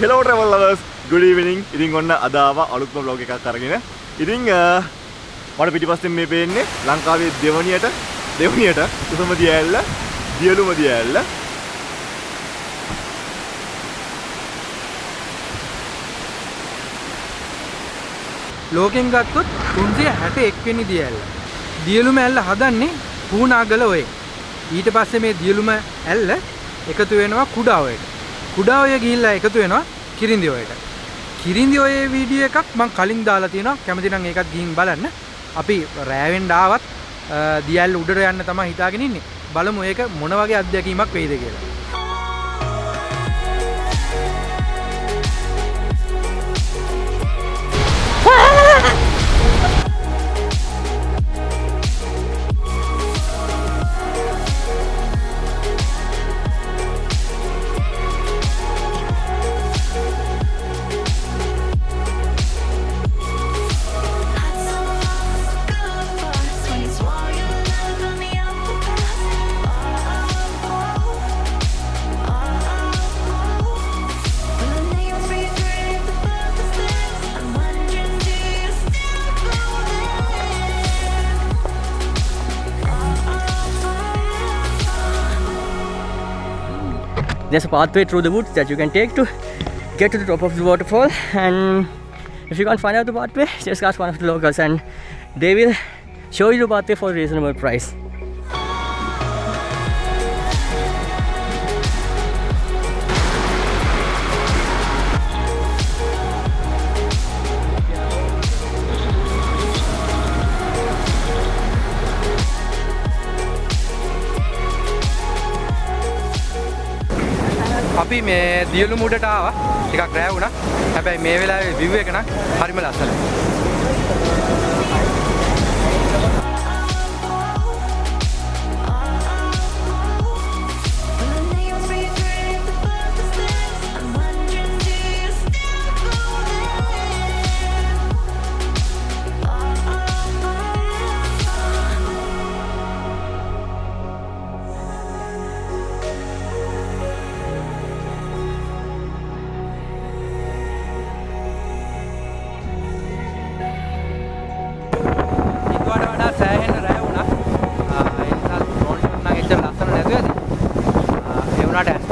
Hello travel lovers, good evening. ඉතින් ඔන්න අද ආවා අලුත්ම vlog එකක් අරගෙන. ඉතින් මට පිටිපස්සෙන් මේ පේන්නේ ලංකාවේ දෙවණියට උසම දියඇල්ල, දියලුම දියඇල්ල. ලෝකෙන් ගත්තොත් 361 වෙනි දියඇල්ල. දියලුම ඇල්ල හදන්නේ පුණාගල ඔය. ඊට පස්සේ මේ දියලුම ඇල්ල එකතු වෙනවා කුඩා ඔයට. කුඩා ඔය ගිහිල්ලා එකතු වෙනවා කිරින්දි ඔයට. කිරින්දි ඔයේ වීඩියෝ එකක් මම කලින් දාලා තියෙනවා. කැමති නම් ඒකත් ගිහින් බලන්න. අපි රෑවෙන් ආවත් දියැල්ල උඩට යන්න තමයි හිතාගෙන ඉන්නේ. බලමු ඒක මොන වගේ අත්දැකීමක් වෙයිද කියලා. There's a pathway through the woods that you can take to get to the top of the waterfall, and if you can't find out the pathway, just ask one of the locals and they will show you the pathway for a reasonable price. අපි මේ දියලුම උඩට ආවා. ටිකක් රෑ වුණා. හැබැයි මේ වෙලාවේ view එක නම් හරිම ලස්සනයි.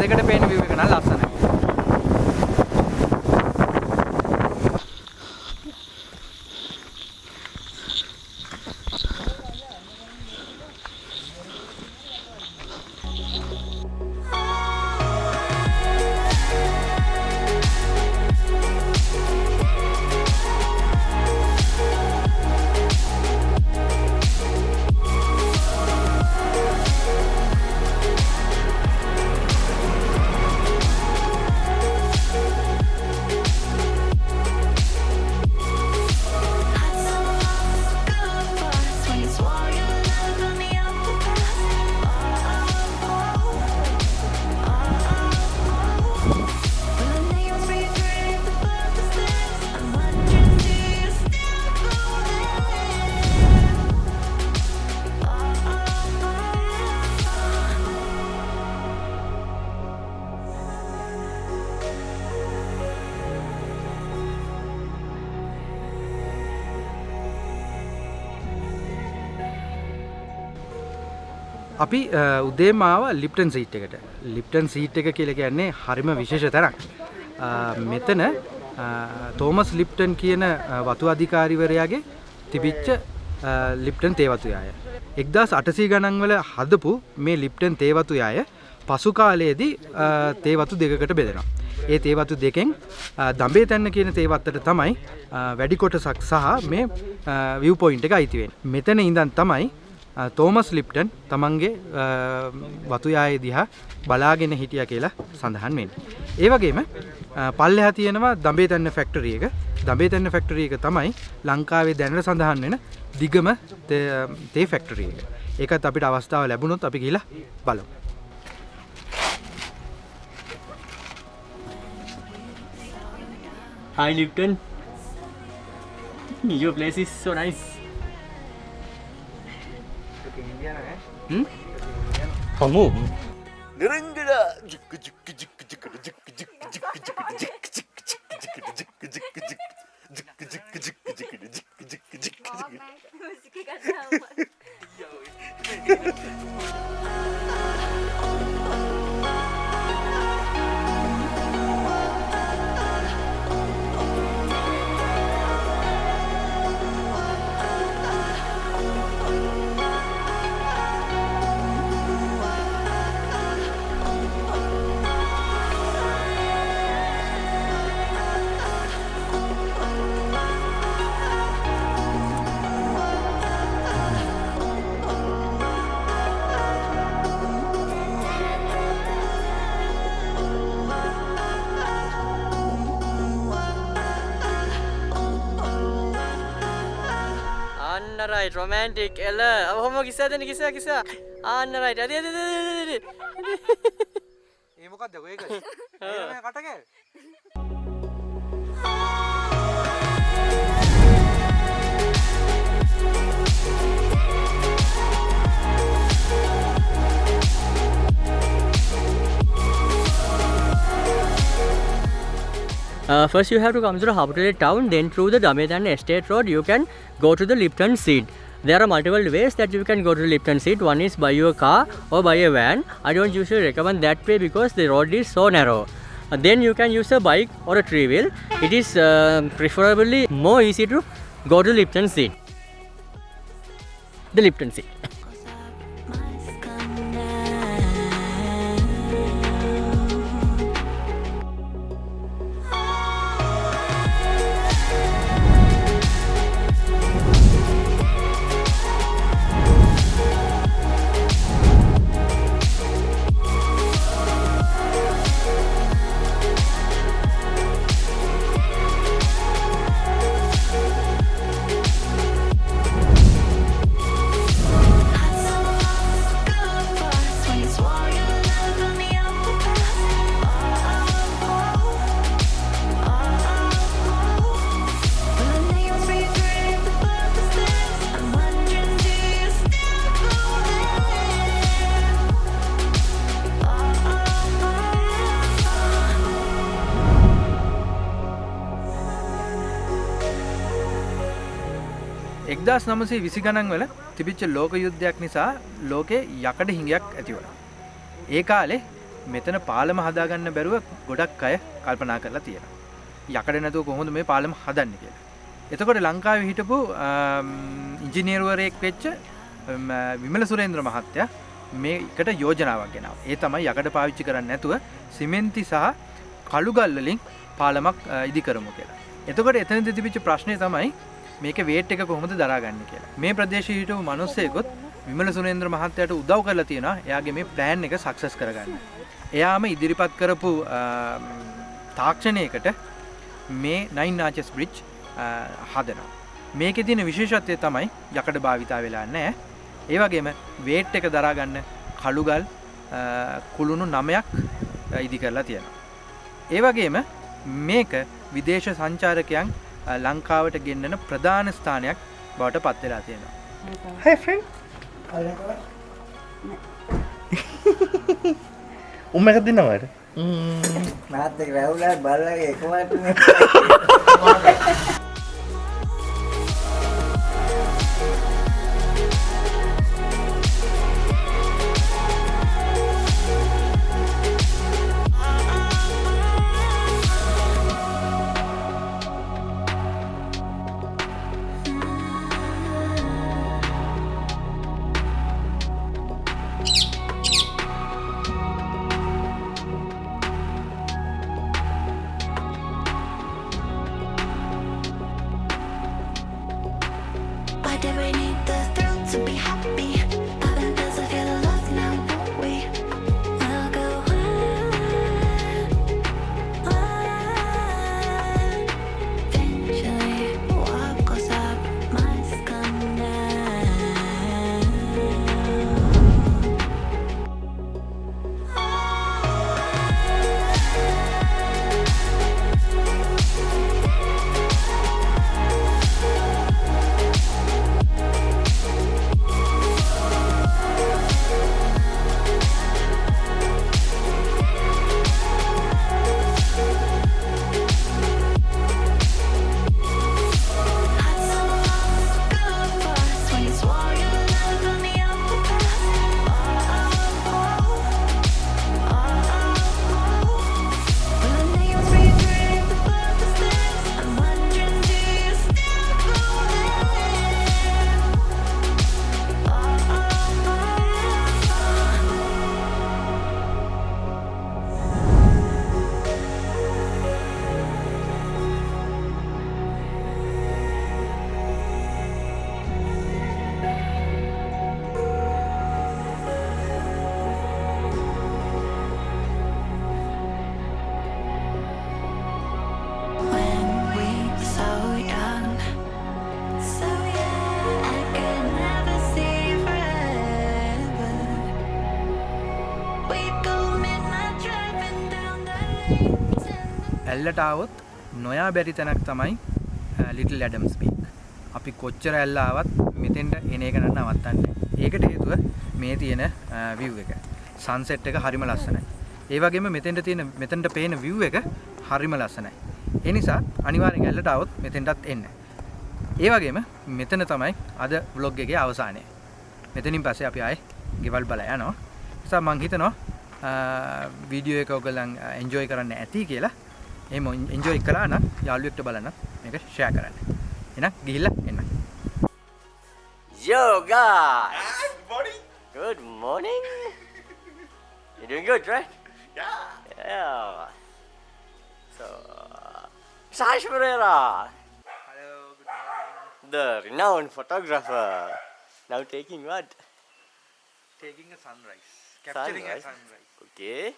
දෙකට පේන view එක නම් ලස්සනයි. අපි උදේම ආවා ලිප්ටන් සීට් එකට. ලිප්ටන් සීට් එක කියලා කියන්නේ හරිම විශේෂ තැනක්. මෙතන තෝමස් ලිප්ටන් කියන වතු අධිකාරිවරයාගේ තිබිච්ච ලිප්ටන් තේ වතු යාය. 1800 ගණන් වල හදපු මේ ලිප්ටන් තේ වතු යාය පසු කාලයේදී තේ වතු දෙකකට බෙදෙනවා. ඒ තේ වතු දෙකෙන් දඹේ තැන්න කියන තේ වත්තට තමයි වැඩි කොටසක් සහ මේ view point එක අයිති වෙන්නේ. මෙතන ඉඳන් තමයි තෝමස් ලිප්ටන් තමන්ගේ වතු යාය දිහා බලාගෙන හිටියා කියලා සඳහන් වෙන්නේ. ඒ වගේම පල්ලෙහා තියෙනවා දඹේ තැන්න ෆැක්ටරි එක. දඹේ තැන්න ෆැක්ටරි එක තමයි ලංකාවේ දැනට සඳහන් වෙන දිගම තේ ෆැක්ටරි එක. ඒකත් අපිට අවස්ථාව ලැබුණොත් අපි ගිහලා බලමු. Hi Lipton. Your place is so nice. Kamu? Anna right, romantic, Ella. Homo kisa then kisa. Anna right. Adi. ඒ මොකක්ද ඔයක? ඒ කට කෑල්. First you have to come to the Harputali town, then through the Dametan Estate Road you can go to the Lipton Seat. There are multiple ways that you can go to the Lipton Seat. One is by your car or by a van. I don't usually recommend that way because the road is so narrow. Then you can use a bike or a three wheel. It is preferably more easy to go to the Lipton Seat. The Lipton Seat. එක්දස් නමසේ විසි ගණන් වල තිබිච්ච ලෝක යුද්ධයක් නිසා ලෝකේ යකඩ හිඟයක් ඇති වුණා. ඒ කාලේ මෙතන පාලම හදාගන්න බැරුව ගොඩක් අය කල්පනා කරලා තියෙනවා. යකඩ නැතුව කොහොමද මේ පාලම හදන්නේ කියලා. එතකොට ලංකාවේ හිටපු ඉංජිනේරුවරයෙක් වෙච්ච විමල සුරේන්ද්‍ර මහත්තයා මේකට යෝජනාවක් ගෙනාවා. ඒ තමයි යකඩ පාවිච්චි කරන්නේ නැතුව සිමෙන්ති සහ කළු ගල් වලින් පාලමක් ඉදි කරමු කියලා. එතකොට එතනදී තිබිච්ච ප්‍රශ්නේ තමයි මේක වේට් එක කොහොමද දරාගන්නේ කියලා. මේ ප්‍රදේශයේ හිටපු මිනිස්සෙකුත් විමල සුරේන්ද්‍ර මහත්තයාට උදව් කරලා තියෙනවා එයාගේ මේ ප්ලෑන් එක සක්සස් කරගන්න. එයාම ඉදිරිපත් කරපු තාක්ෂණයකට මේ 9 arches bridge හදනවා. මේකේ තියෙන විශේෂත්වය තමයි යකඩ භාවිතා වෙලා නැහැ. ඒ වගේම වේට් එක දරාගන්න කළුගල් කුළුණු 9ක් ඉදි කරලා තියෙනවා. ඒ වගේම මේක විදේශ සංචාරකයන් ලංකාවට ගෙන්නන ප්‍රධාන ස්ථානයක් බවට පත් වෙලා තියෙනවා. Hi friend. උම්මක දිනවද? මාත් එක්ක රැවුලා බලලා එකමටනේ. We go midnight driving down the lanes in the ඇල්ලට આવොත් නොයා බැරි තැනක් තමයි ලිටල් ඇඩම්ස් පීක්. අපි කොච්චර ඇල්ල ආවත් මෙතෙන්ට එන එක නවත්තන්නේ. ඒකට හේතුව මේ තියෙන view එක. sunset එක හරිම ලස්සනයි. ඒ වගේම මෙතෙන්ට පේන view එක හරිම ලස්සනයි. ඒ නිසා අනිවාර්යෙන් ඇල්ලට આવොත් මෙතෙන්ටත් එන්න. ඒ වගේම මෙතන තමයි අද vlog එකේ අවසානය. මෙතනින් පස්සේ අපි ආයේ ගෙවල් බලලා යනවා. නිසා මම හිතනවා වීඩියෝ එක ඔයගොල්ලන් එන්ජොයි කරන්න ඇති කියලා. එහෙම එන්ජොයි කළා නම් යාළුවෙක්ට බලන්න මේක ෂෙයා කරන්න. එහෙනම් ගිහිල්ලා එන්න. Yo guys! Good morning. Good morning! You're doing good, right? Yeah. Yeah. So, Sash Pereira, Hello, good morning. the renowned photographer, now taking what? Taking a sunrise. Sunrise? Okay.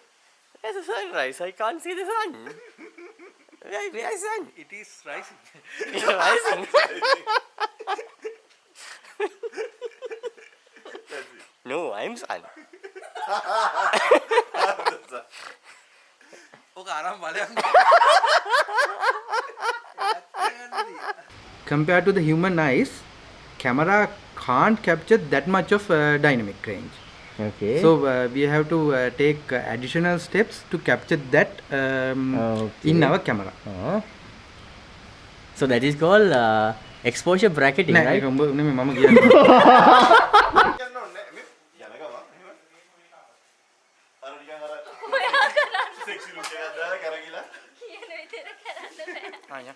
There's a sunrise. I can't see the sun. Where's sun? It is rising. It's rising. No, I'm sun. Compared to the human eyes, camera can't capture that much of dynamic range. Okay. So we have to take additional steps to capture that in our camera. So that is called exposure bracketing, නෑ right? ඒක උඹ නෙමෙයි මම කියන්නේ. යන්න ඕනේ. යනකම එහෙම. අර නිකන් අර sexy look එකක් දාලා කරගිලා. කියන විදිහට කරන්න බෑ. ආ යා.